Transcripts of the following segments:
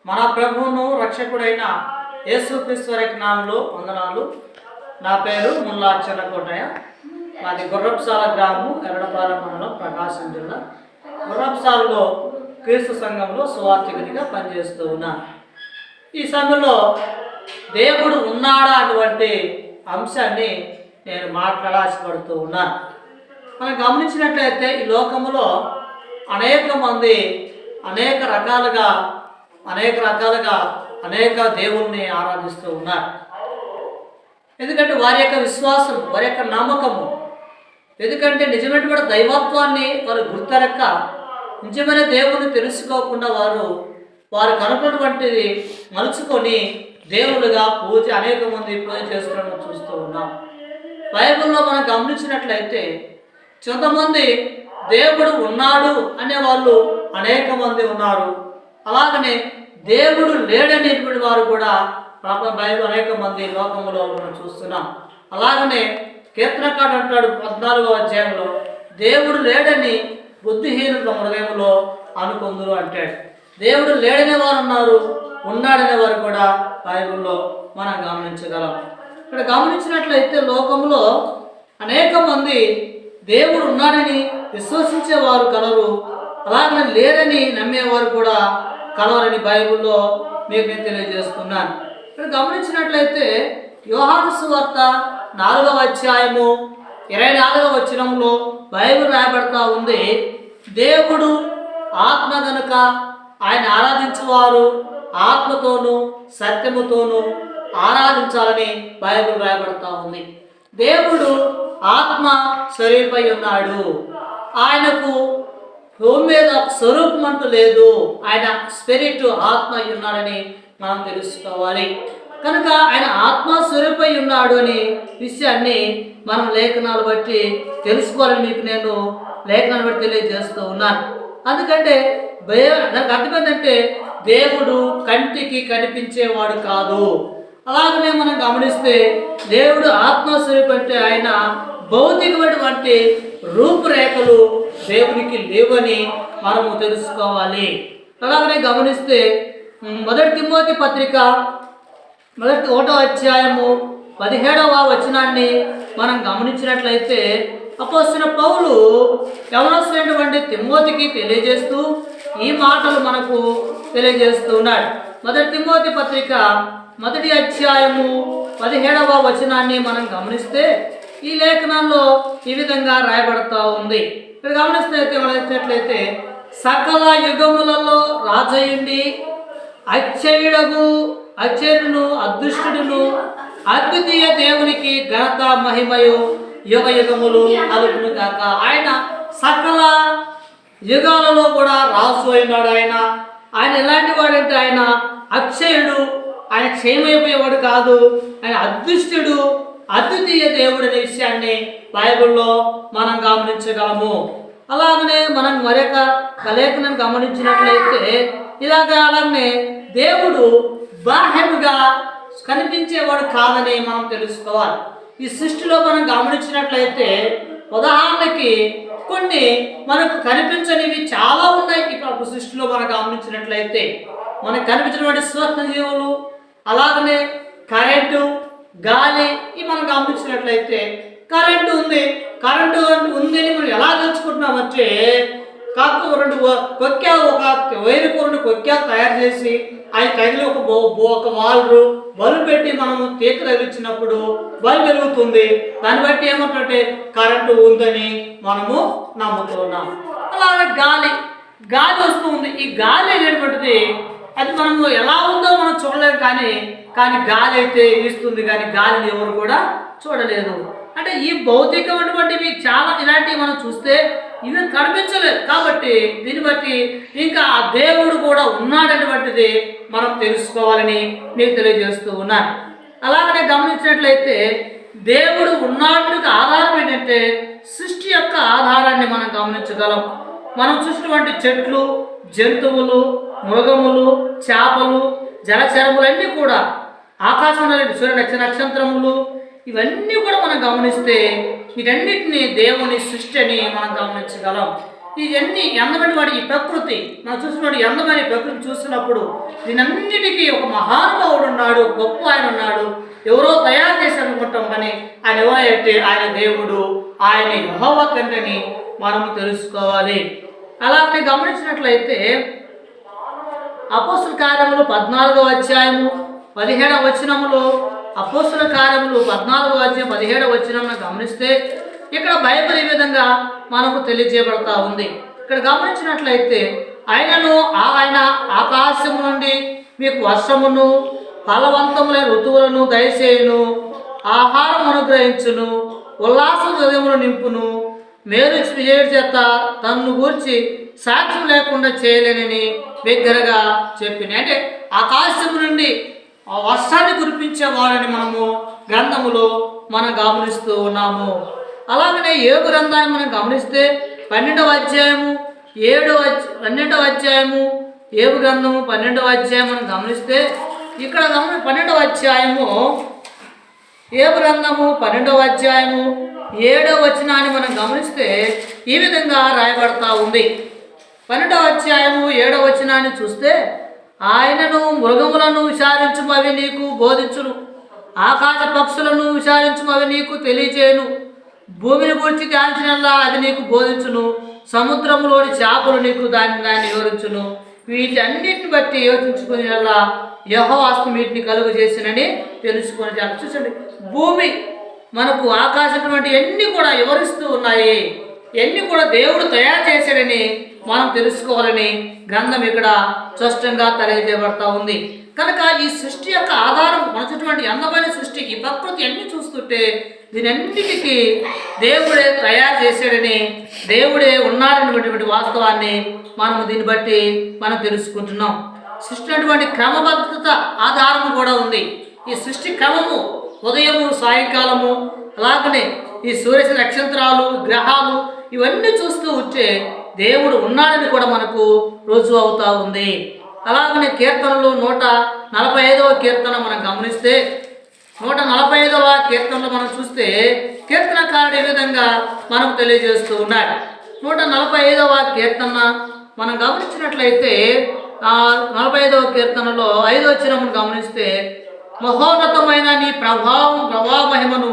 మన ప్రభువును రక్షకుడైన యేసుక్రీస్తు వారి నామములో వందనాలు. నా పేరు ముల్లా చెన్నకోటయ్య. మాది గుర్రపుసాల గ్రామం, ఎర్రడపాలెం మండలం, ప్రకాశం జిల్లా. గుర్రపుసాలలో క్రీస్తు సంఘంలో సువార్థికుడిగా పనిచేస్తూ ఉన్నాను. ఈ సమయంలో దేవుడు ఉన్నాడా అటువంటి అంశాన్ని నేను మాట్లాడాల్సిపడుతూ ఉన్నాను. మనం గమనించినట్లయితే ఈ లోకంలో అనేక మంది అనేక రకాలుగా అనేక దేవుల్ని ఆరాధిస్తూ ఉన్నారు. ఎందుకంటే వారి యొక్క విశ్వాసం, వారి యొక్క నమ్మకము, ఎందుకంటే నిజమైనటువంటి దైవత్వాన్ని వారు గుర్తెరక్క నిజమైన దేవుని తెలుసుకోకుండా వారు కనుకున్నటువంటిది మలుచుకొని దేవులుగా అనేక మంది పూజ చేసుకోవడం చూస్తూ ఉన్నాం. బైబిల్లో మనం గమనించినట్లయితే కొంతమంది దేవుడు ఉన్నాడు అనేవాళ్ళు అనేక మంది ఉన్నారు. అలాగనే దేవుడు లేడనేటువంటి వారు కూడా బైబిల్ అనేక మంది లోకంలో మనం చూస్తున్నాం. అలాగనే కీర్తనకాడు అంటాడు 14వ అధ్యాయంలో, దేవుడు లేడని బుద్ధిహీనుల హృదయంలో అనుకుందరు అంటాడు. దేవుడు లేడనే వారు ఉన్నారు, ఉన్నాడనే వారు కూడా బైబిల్లో మనం గమనించగలం. ఇక్కడ గమనించినట్లయితే లోకంలో అనేక మంది దేవుడు ఉన్నాడని విశ్వసించేవారు కలరు, అలాగే లేరని నమ్మేవారు కూడా కలవరని బైబిల్లో మీకు నేను తెలియజేస్తున్నాను. ఇక్కడ గమనించినట్లయితే యోహాను సువార్త 4వ అధ్యాయము 24వ వచనంలో బైబిల్ రాయబడతా ఉంది, దేవుడు ఆత్మ గనుక ఆయన ఆరాధించేవారు ఆత్మతోనూ సత్యముతోనూ ఆరాధించాలని బైబిల్ రాయబడతా ఉంది. దేవుడు ఆత్మ స్వరూపై ఉన్నాడు. ఆయనకు భూమి మీద స్వరూపం అంటూ లేదు. ఆయన స్పిరిట్ ఆత్మ అయి ఉన్నాడని మనం తెలుసుకోవాలి. కనుక ఆయన ఆత్మ స్వరూపై ఉన్నాడు అనే విషయాన్ని మనం లేఖనాలు బట్టి తెలుసుకోవాలని మీకు నేను లేఖనాలు బట్టి తెలియజేస్తూ ఉన్నాను. అందుకంటే దానికి అర్థం ఏంటంటే దేవుడు కంటికి కనిపించేవాడు కాదు. అలాగనే మనం గమనిస్తే దేవుడు ఆత్మస్వరూపం అంటే ఆయన భౌతికమైనటువంటి రూపురేఖలు దేవునికి లేవని మనము తెలుసుకోవాలి. అలాగనే గమనిస్తే 1 తిమోతి పత్రిక 1వ అధ్యాయము 17వ వచనాన్ని మనం గమనించినట్లయితే అపోస్తలుడైన పౌలు యవనస్తుడైనటువంటి తిమోతికి తెలియజేస్తూ ఈ మాటలు మనకు తెలియజేస్తూ ఉన్నాడు. 1 తిమోతి పత్రిక 1వ అధ్యాయము 17వ వచనాన్ని మనం గమనిస్తే ఈ లేఖనంలో ఈ విధంగా రాయబడతా ఉంది. ఇక్కడ గమనిస్తే సకల యుగములలో రాజయుండి అచ్చేయుడును అదృష్టుడును అద్వితీయ దేవునికి ఘనత మహిమయు యుగ యుగములు కలుగును కాక. ఆయన సకల యుగాలలో కూడా రాజు అయినాడు. ఆయన ఎలాంటి వాడంటే ఆయన అక్షయుడు, ఆయన క్షేమైపోయేవాడు కాదు, ఆయన అదృష్టుడు, అద్వితీయ దేవుడు అనే విషయాన్ని బైబిల్లో మనం గమనించగలము. అలాగనే మనం మరొక లేఖనం గమనించినట్లయితే అలాగనే దేవుడు బాహ్యముగా కనిపించేవాడు కాదని మనం తెలుసుకోవాలి. ఈ సృష్టిలో మనం గమనించినట్లయితే ఉదాహరణకి కొన్ని మనకు కనిపించనివి చాలా ఉన్నాయి. ఇప్పుడు సృష్టిలో మనం గమనించినట్లయితే మనకు కనిపించినటువంటి సూక్ష్మజీవులు, అలాగనే కరెంటు, గాలి, ఇవి మనం గమనించినట్లయితే కరెంటు ఉంది అని మనం ఎలా తెలుసుకుంటున్నామంటే ఒక వైరుకూరను కొక్కాలు తయారు చేసి అవి తగిలి ఒక బల్బు పెట్టి మనము తీగ తగిలిచ్చినప్పుడు బల్బు వెలుగుతుంది. దాన్ని బట్టి ఏమంటే కరెంటు ఉందని మనము నమ్ముతున్నాం. అలాగే గాలి వస్తూ ఉంది. ఈ గాలి అనేటువంటిది అది మనము ఎలా ఉందో మనం చూడలేము, కానీ గాలి అయితే ఇస్తుంది, కానీ గాలిని ఎవరు కూడా చూడలేదు. అంటే ఈ భౌతికమైనటువంటివి చాలా ఇలాంటివి మనం చూస్తే ఇవి కనిపించలేదు. కాబట్టి దీన్ని బట్టి ఇంకా ఆ దేవుడు కూడా ఉన్నాడనేటువంటిది మనం తెలుసుకోవాలని మీకు తెలియజేస్తూ ఉన్నాను. అలాగనే గమనించినట్లయితే దేవుడు ఉన్నాడానికి ఆధారం ఏంటంటే సృష్టి యొక్క ఆధారాన్ని మనం గమనించగలం. మనం చూసినటువంటి చెట్లు, జంతువులు, మృగములు, చేపలు, జలచరములన్నీ కూడా, ఆకాశంలో సూర్య నక్షత్రములు, ఇవన్నీ కూడా మనం గమనిస్తే వీటన్నిటిని దేవుని సృష్టి అని మనం గమనించగలం. ఇవన్నీ అందమైన వాడి ఈ ప్రకృతి మనం చూసినప్పుడు అందమైన ప్రకృతి చూస్తున్నప్పుడు దీనన్నిటికీ ఒక మహానుభావుడు ఉన్నాడు, గొప్ప ఆయన ఉన్నాడు, ఎవరో తయారు చేసి అనుకుంటాం కానీ ఆయన ఎవరైతే ఆయన దేవుడు, ఆయన యెహోవా తండ్రిని మనం తెలుసుకోవాలి. అలాగే గమనించినట్లయితే అపోస్తుల కార్యములు 14వ అధ్యాయము 17వ వచనములో, అపోస్తుల కార్యములు 14వ అధ్యాయం 17వ వచనమును గమనిస్తే ఇక్కడ బైబిల్ ఈ విధంగా మనకు తెలియజేయబడతా ఉంది. ఇక్కడ గమనించినట్లయితే ఆయన ఆకాశము నుండి మీకు వర్షమును ఫలవంతములైన ఋతువులను దయచేయును, ఆహారం అనుగ్రహించును, ఉల్లాస హృదయమును నింపును, మేలు చేయడం చేత తన్ను గూర్చి సాక్ష్యం లేకుండా చేయలేనని బిగ్గరగా చెప్పింది. అంటే ఆకాశం నుండి ఆ వర్షాన్ని కురిపించేవాడని మనము గ్రంథములో మనం గమనిస్తూ ఉన్నాము. అలాగనే యోబు గ్రంథాన్ని మనం గమనిస్తే 12వ అధ్యాయము యోబు గ్రంథము 12వ అధ్యాయం మనం గమనిస్తే ఇక్కడ 12వ అధ్యాయము యోబు గ్రంథము 12వ అధ్యాయము 7వ వచనాన్ని మనం గమనిస్తే ఈ విధంగా రాయబడతా ఉంది. 12వ అధ్యాయము 7వ వచనాన్ని చూస్తే ఆయనను మృగములను విచారించుము అవి నీకు బోధించును, ఆకాశ పక్షులను విచారించుము అవి నీకు తెలియచేయును, భూమిని గురించి ధ్యానించినల్లా అది నీకు బోధించును, సముద్రంలోని చేపలు నీకు దాన్ని వివరించును, వీటన్నిటిని బట్టి యోచించుకునేలా యెహోవా వీటిని కలుగు చేసినని తెలుసుకొని చూసండి. భూమి మనకు ఆకాశం వంటి ఎన్ని కూడా వివరిస్తూ ఉన్నాయి, ఎన్ని కూడా దేవుడు తయారు చేశాడని మనం తెలుసుకోవాలని గ్రంథం ఇక్కడ స్పష్టంగా తెలియజేయబడతా ఉంది. కనుక ఈ సృష్టి యొక్క ఆధారం మనటువంటి అందమైన సృష్టి, ఈ ప్రకృతి అన్ని చూస్తుంటే దీనన్నిటికీ దేవుడే తయారు చేశాడని, దేవుడే ఉన్నాడనేటువంటి వాస్తవాన్ని మనము దీన్ని బట్టి మనం తెలుసుకుంటున్నాం. సృష్టి అటువంటి క్రమబద్ధత ఆధారం కూడా ఉంది. ఈ సృష్టి క్రమము ఉదయము సాయంకాలము, అలాగనే ఈ సూర్య నక్షత్రాలు గ్రహాలు ఇవన్నీ చూస్తూ ఉంటే దేవుడు ఉన్నాడని కూడా మనకు రుజువు అవుతా ఉంది. అలాగనే కీర్తనలు 145వ కీర్తన మనం గమనిస్తే 145వ కీర్తనలో మనం చూస్తే కీర్తనకారుడు ఈ విధంగా మనకు తెలియజేస్తూ ఉన్నాడు. 145వ కీర్తన మనం గమనించినట్లయితే 45వ కీర్తనలో 5వ వచనమును గమనిస్తే మహోన్నతమైన నీ ప్రభావ మహిమను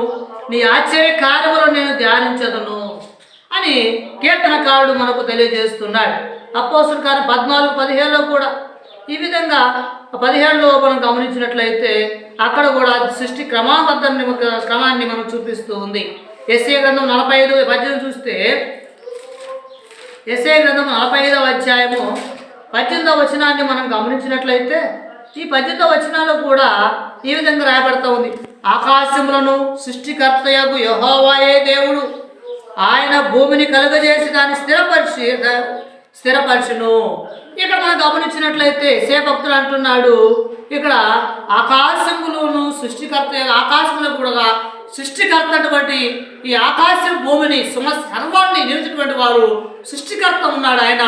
నీ ఆశ్చర్య కార్యములను నేను ధ్యానించదను అని కీర్తనకారుడు మనకు తెలియజేస్తున్నాడు. అపోస్తుల కార్యం 14:17లో కూడా ఈ విధంగా 17లో మనం గమనించినట్లయితే అక్కడ కూడా సృష్టి క్రమాన్ని మనం చూపిస్తూ ఉంది. యెషయా గ్రంథం 45:18 చూస్తే యెషయా గ్రంథం 45వ అధ్యాయము 18వ వచనాన్ని మనం గమనించినట్లయితే ఈ 18వ వచనాల్లో కూడా ఈ విధంగా రాయబడతా ఉంది. ఆకాశములను సృష్టికర్తయగు యెహోవాయే దేవుడు, ఆయన భూమిని కలుగజేసి దాన్ని స్థిరపరచును. ఇక్కడ మనం గమనించినట్లయితే భక్తుడు అంటున్నాడు, ఇక్కడ ఆకాశములను ఆకాశములు కూడా సృష్టికర్త అటువంటి ఈ ఆకాశం భూమిని సర్వాన్ని నిలిచినటువంటి వారు సృష్టికర్త ఉన్నాడు, ఆయన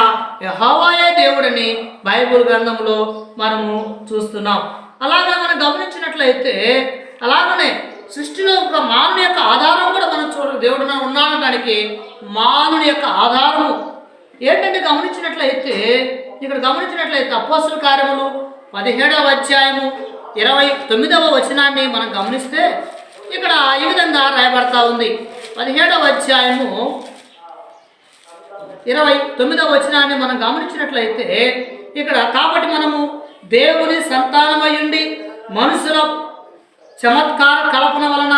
యెహోవాయే దేవుడని బైబిల్ గ్రంథంలో మనము చూస్తున్నాం. అలాగే మనం గమనించినట్లయితే అలాగనే సృష్టిలో ఒక మానవుని యొక్క ఆధారం కూడా మనం దేవుడు ఉన్నాడడానికి మానవుని యొక్క ఆధారము ఏంటంటే ఇక్కడ గమనించినట్లయితే అపోస్తుల కార్యములు 17వ అధ్యాయము 29వ వచనాన్ని మనం గమనిస్తే ఇక్కడ ఈ విధంగా రాయబడతా ఉంది. 17వ అధ్యాయము 29వ వచనాన్ని మనం గమనించినట్లయితే ఇక్కడ కాబట్టి మనము దేవుని సంతానమయ్యుండి మనుషుల చమత్కార కల్పన వలన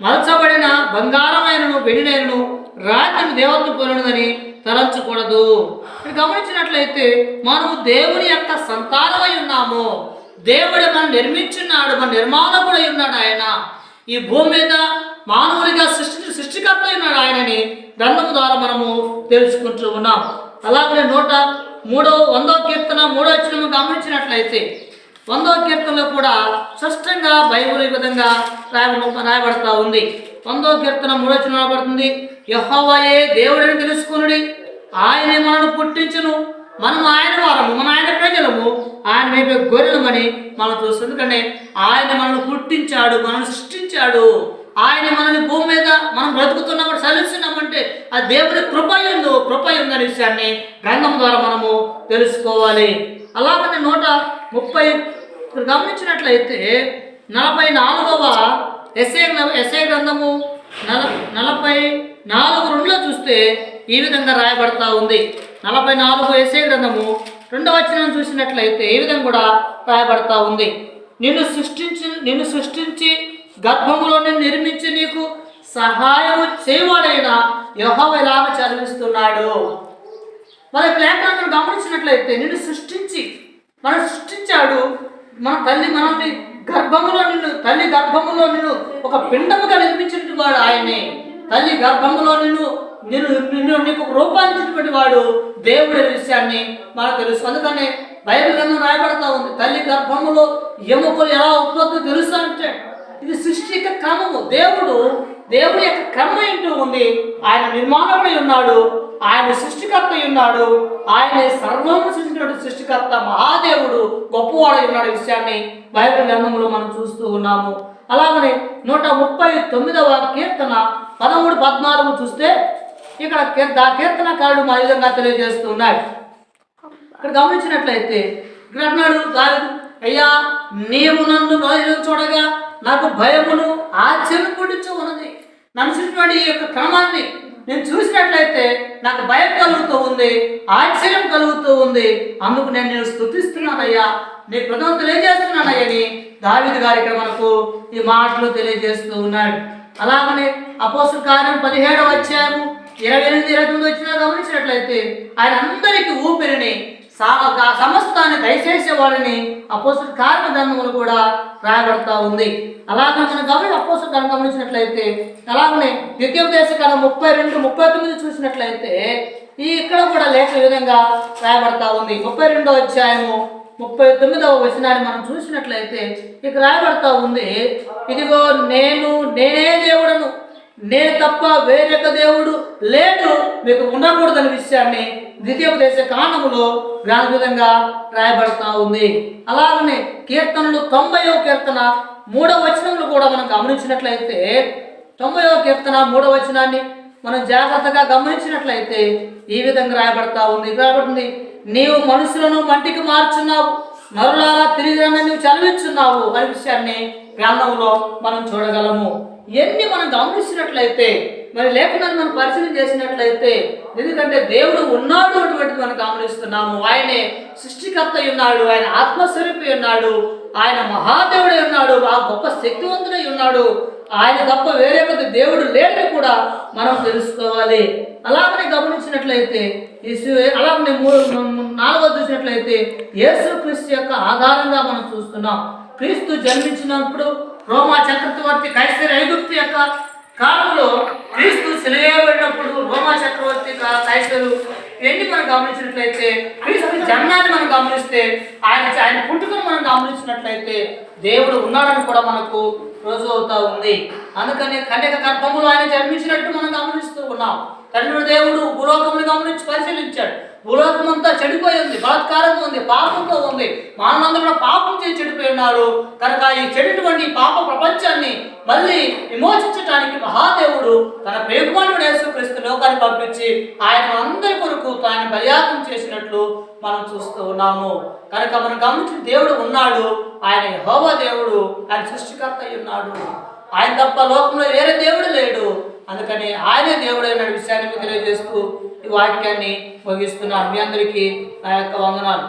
మలచబడిన బంగారమైనను వెండినైనను రాజ్యం దేవతను పోలినదని తలంచకూడదు. గమనించినట్లయితే మనము దేవుని యొక్క సంతానమై ఉన్నాము. దేవుడు మనం నిర్మించున్నాడు, మన నిర్మాణకుడై ఉన్నాడు. ఆయన ఈ భూమి మీద మానవుడిగా సృష్టికర్త ఉన్నాడు ఆయనని గ్రంథము ద్వారా మనము తెలుసుకుంటూ ఉన్నాం. అలాగే 100వ కీర్తన 3వ వచనం గమనించినట్లయితే 100వ కీర్తనలో కూడా స్పష్టంగా బైబిల్ ఈ విధంగా రాయబడతా ఉంది. 100వ కీర్తన 3వ వచనం రాయబడుతుంది, యెహోవాయే దేవుడని తెలుసుకునుడి, ఆయనే మనను పుట్టించును, మనం ఆయన వారము, మన ఆయన ప్రజలము, ఆయన వైపు గొర్రెలమని మనం చూస్తుంది. ఎందుకంటే ఆయన మనల్ని పుట్టించాడు, మనల్ని సృష్టించాడు, ఆయన మనల్ని భూమి మీద మనం బ్రతుకుతున్నప్పుడు చలిస్తున్నామంటే ఆ దేవుడి కృప ఉందనే విషయాన్ని గ్రంథం ద్వారా మనము తెలుసుకోవాలి. అలాగనే 130 గమనించినట్లయితే 44వ యెషయా గ్రంథము 44:2 చూస్తే ఈ విధంగా రాయబడతా ఉంది. 44 యెషయా గ్రంథము 2వ వచనం చూసినట్లయితే ఈ విధంగా కూడా రాయబడతా ఉంది. నిన్ను సృష్టించి గర్భములో నిర్మించి నీకు సహాయము చేయవాడైన యెహోవా ఇలాగ చదివిస్తున్నాడు. మనకి లేఖనాలను గమనించినట్లయితే నిన్ను సృష్టించాడు. మన మనల్ని తల్లి గర్భములో నిన్ను ఒక పిండముగా నిర్మించినటువంటి వాడు ఆయనే. తల్లి గర్భములో నీకు రూపాన్నిచ్చినటువంటి వాడు దేవుడి విషయాన్ని మనకు తెలుసు. అందుకని బైబిల్ గ్రంథం రాయబడతా ఉంది, తల్లి గర్భములో ఎముకలు ఎలా ఉత్పత్తి తెలుసు అంటే ఇది సృష్టి యొక్క క్రమము. దేవుడి యొక్క క్రమం ఏంటూ ఉంది. ఆయన నిర్మాణమై ఉన్నాడు, ఆయన సృష్టికర్త ఉన్నాడు, ఆయన సర్వము సృష్టించినటువంటి సృష్టికర్త మహాదేవుడు గొప్పవాడై ఉన్నాడు విషయాన్ని బైబిల్ గ్రంథంలో మనం చూస్తూ ఉన్నాము. అలాగనే 139వ కీర్తన 13-14 చూస్తే ఇక్కడ కీర్తనకారుడు మా విధంగా తెలియజేస్తూ ఉన్నాడు. ఇక్కడ గమనించినట్లయితే ఇక్కడ అన్నాడు దావీదు, అయ్యా నీవు నన్ను చూడగా నాకు భయమును ఆశ్చర్యం పుట్టించు ఉన్నది. నన్ను చూసినటువంటి ఈ యొక్క క్రమాన్ని నేను చూసినట్లయితే నాకు భయం కలుగుతూ ఉంది, ఆశ్చర్యం కలుగుతూ ఉంది. అందుకు నేను స్తుతిస్తున్నానయ్యా, నీ ప్రథమ తెలియజేస్తున్నానయ్యని దావీదు గారు ఇక్కడ మనకు ఈ మాటలు తెలియజేస్తూ ఉన్నాడు. అలాగనే అపోస్తలుల కార్యం 17వ అధ్యాయము 28-29 వచ్చినా గమనించినట్లయితే ఆయన అందరికీ ఊపిరిని సమస్తాన్ని దయచేసేవాడిని అపోస్తలుల కార్య గ్రంథములు కూడా రాయబడతా ఉంది. అలాగే మనం అపోస్తలుల కార్యం గమనించినట్లయితే అలాగనే ద్వితీయోపదేశకాండం 32-39 చూసినట్లయితే ఇక్కడ కూడా లేఖ విధంగా రాయబడతా ఉంది. 32వ అధ్యాయము 39వ వచనాన్ని మనం చూసినట్లయితే ఇక రాయబడతా ఉంది, ఇదిగో నేనే దేవుడను, నేను తప్ప వేరొక దేవుడు లేడు, మీకు ఉండకూడదనే విషయాన్ని ద్వితీయోపదేశకాండములో విధంగా రాయబడతా ఉంది. అలాగనే కీర్తనలు 90వ కీర్తన 3వ వచనంలో కూడా మనం గమనించినట్లయితే 90వ కీర్తన 3వ వచనాన్ని మనం జాగ్రత్తగా గమనించినట్లయితే ఈ విధంగా రాయబడతా ఉంది. రాయబడుతుంది, నీవు మనుషులను మంటికి మార్చున్నావు, నరులారా తిరిగి నువ్వు చదివిస్తున్నావు అనే విషయాన్ని గ్రంథంలో మనం చూడగలము. ఇవన్నీ మనం గమనించినట్లయితే మరి లేఖనాన్ని మనం పరిశీలన చేసినట్లయితే ఎందుకంటే దేవుడు ఉన్నాడు అటువంటిది మనం గమనిస్తున్నాము. ఆయనే సృష్టికర్త ఉన్నాడు, ఆయన ఆత్మస్వరూపి ఉన్నాడు, ఆయన మహాదేవుడై ఉన్నాడు, ఆ గొప్ప శక్తివంతుడై ఉన్నాడు. ఆయన తప్ప వేరే కొద్ది దేవుడు లేడని కూడా మనం తెలుసుకోవాలి. అలాగనే గమనించినట్లయితే అలాగనే 4వ చూసినట్లయితే యేసుక్రీస్తు యొక్క ఆధారంగా మనం చూస్తున్నాం. క్రీస్తు జన్మించినప్పుడు రోమా చక్రవర్తి కైసర్ ఐగుప్తు యొక్క కాలంలో క్రీస్తు సిలువేయబడినప్పుడు రోమా చక్రవర్తి కైసరు ఇవన్నీ మనం గమనించినట్లయితే క్రీస్తు జన్మాన్ని మనం గమనిస్తే ఆయన పుట్టుకను మనం గమనించినట్లయితే దేవుడు ఉన్నాడని కూడా మనకు రోజు అవుతా ఉంది. అందుకని కన్యక గర్భములో ఆయన జన్మించినట్టు మనం గమనిస్తూ ఉన్నాం. తండ్రి దేవుడు భూలోకముని గమనించి పరిశీలించాడు. భూలోకం అంతా చెడిపోయి ఉంది, బలాత్కారంగా ఉంది, పాపంతో ఉంది, మానవులందరూ కూడా పాపం చేసి చెడిపోయి ఉన్నారు. కనుక ఈ చెడినటువంటి పాప ప్రపంచాన్ని మళ్ళీ విమోచించడానికి మహాదేవుడు తన ప్రియకుమారుడు యేసుక్రీస్తు లోకాన్ని పంపించి ఆయన అందరి కొరకు ఆయన బలియాగం చేసినట్లు మనం చూస్తూ ఉన్నాము. కనుక మనం గమనించి దేవుడు ఉన్నాడు, ఆయన యెహోవా దేవుడు, ఆయన సృష్టికర్త అయి ఉన్నాడు. ఆయన తప్ప లోకంలో వేరే దేవుడు లేడు. అందుకని ఆయనే దేవుడైన విషయాన్ని తెలియజేస్తూ ఈ వాక్యాన్ని ముగిస్తున్నాను. మీ అందరికీ నా యొక్క వందనాలు.